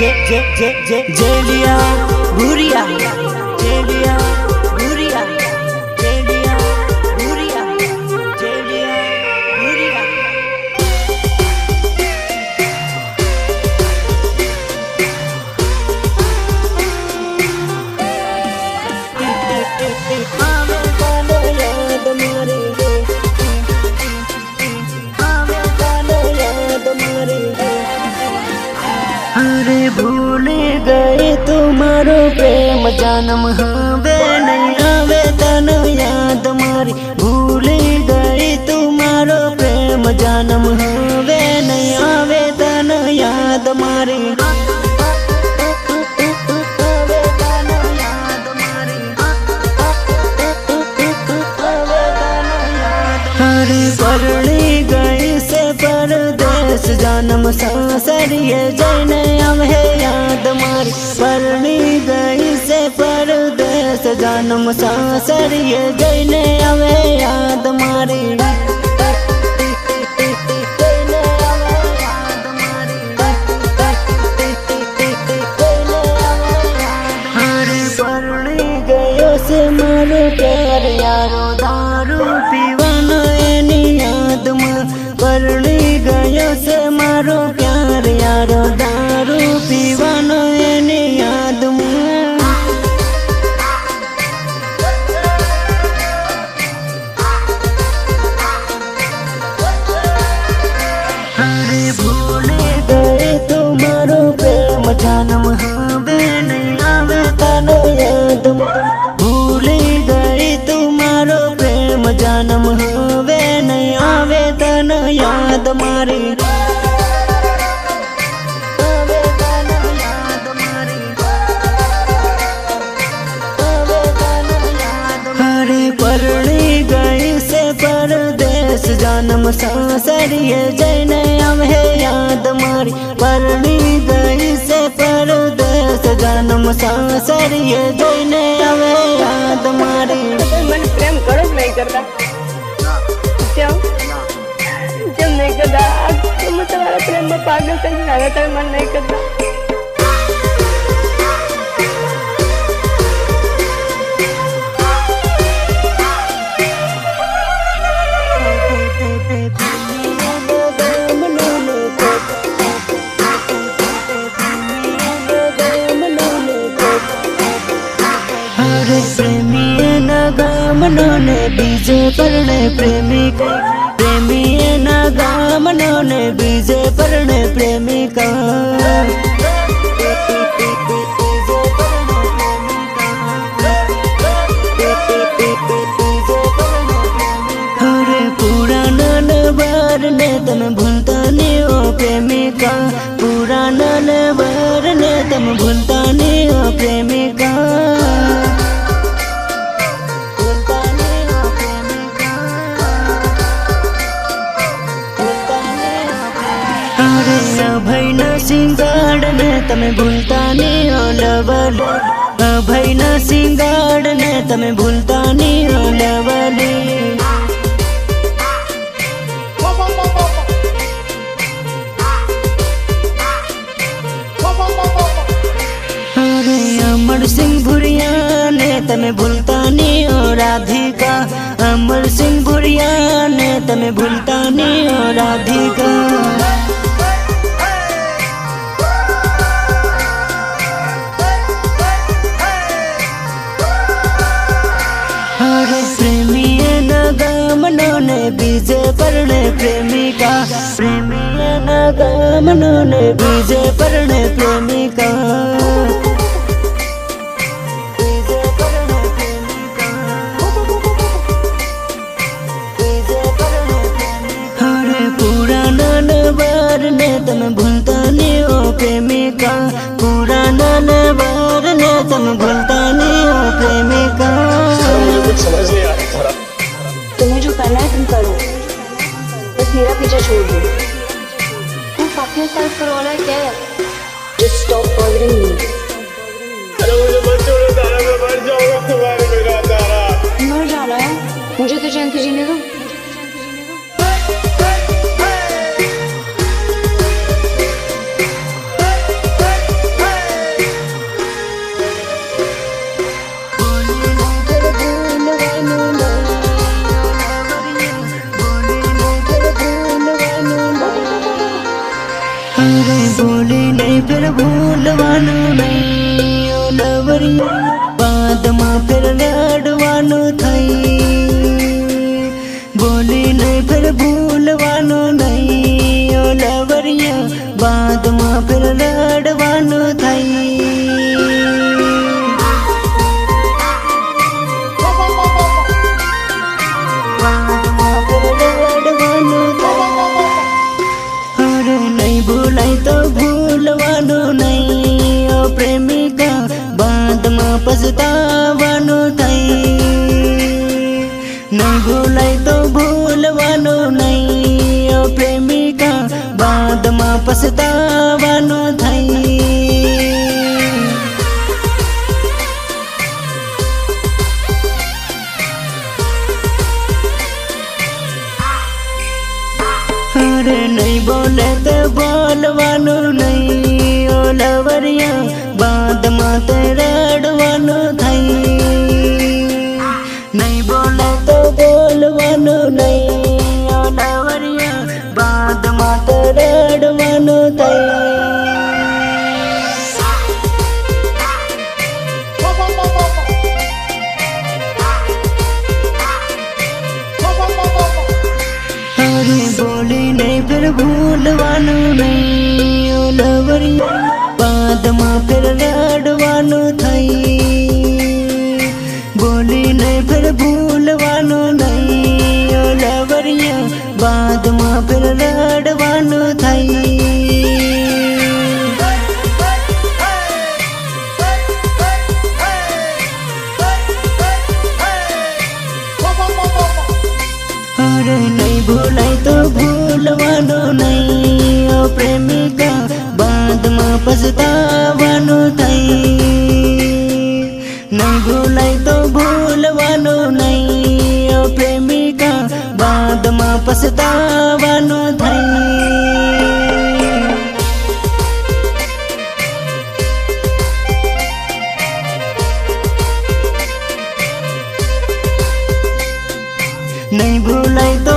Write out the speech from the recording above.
जेलिया भूरिया जेलिया भूरिया जेलिया भूरिया जेलिया भूरिया। अरे भूल गए तुम्हारो प्रेम जन्म हवे नहीं आवे तन याद मारी। भूल गए तुम्हारो प्रेम जन्म हवे नहीं आवे तन याद मारी। अरे परणी गई से परदेश जन्म सासरिये जैने अवे याद मारी। परणी गई से परदेश जन्म सासरिये जैने अवे याद मारी। अरे परणी गयो से मारो प्यार यारो दारू पीवानो एनी याद में। परणी गयो से मारो प्यार यारो दारू पीवानो एनी याद में। अरे भूल गए तुम्हारो प्रेम जन्म हवे नहीं आवे तन याद में। भूल गए तुम्हारो प्रेम जन्म हवे नहीं आवे तन याद मारी। अरे परणी गई से परदेश जन्म सासरिये जैने अवे याद मारी। परणी गई से परदेश जन्म सासरिये जैने अवे याद मारी। मन प्रेम करो नहीं करता क्यों? जब नहीं करता तो मैं तुम्हारा प्रेम में पागल से लगातार मन नहीं करता। अरे प्रेमी नगामनों बीजे परणे प्रेमिका। प्रेमी नगामनों बीजे परणे प्रेमिका। अरे पुराना नवार ने तम भूलता नहीं हो प्रेमिका। पुराना नवार ने तम भूलता नहीं हो प्रेमिका। अभय न सिंगाड़ ने तमें भूलता नहीं हो लवली। अभय न सिंगाड़ ने तमें भूलता नहीं हो लवली। अरे अमर सिंह भुरिया ने तमें भूलता नहीं हो राधिका। अमर सिंह भुरिया ने तमें भूलता नहीं हो राधिका। नगामनों बीजे परणे प्रेमिका। प्रेमी नगामनों बीजे परणे प्रेमिका। अरे पुराना नवार ने तम भूलता नहीं हो प्रेमिका। पुराना नवार ने तम भूलता नहीं हो प्रेमिका। मुझे कुछ समझ नहीं आ रहा। तुम्हें जो करना है तुम करो, बस मेरा पीछा छोड़ दो। तुम अपने साथ करवाना क्या है? Just stop bothering me. अरे मुझे मत छोड़ो तारा, मैं मर जाऊंगा तुम्हारे बिना तारा। मर जाना है? मुझे तो चैन से जीने दो। नहीं फिर भूलवानो नहीं ओ लवरिया बाद में फिर रड़वानो थई बोली नहीं फिर भूलवानो नहीं ओ लवरिया बाद में फिर रड़वानो थई नहीं भूलाई तो भूलवानो नहीं ओ प्रेमिका बाद में पछतावानो थई नहीं भूलाई तो भूलवानो नहीं ओ प्रेमिका बाद में पछतावानो थई अरे नहीं बोले तो बोलवानो नहीं ओ लवरिया बाद में रड़वानो थई नहीं बोले तो बोलवानो नहीं ओ लवरिया बाद में रड़वानो थई बोली नहीं फिर भूलवानो नहीं ओ लवरिया बाद में फिर रड़वानो थई बोली नहीं फिर भूलवानो नहीं ओ लवरिया बाद में फिर रड़वानो थई अरे नहीं भूलाई तो भूलवानो नहीं ओ प्रेमिका बाद में पछतावानो थई नहीं भूलाई तो भूलवानो नहीं ओ प्रेमिका बाद में पछतावानो थई नहीं भूलाई तो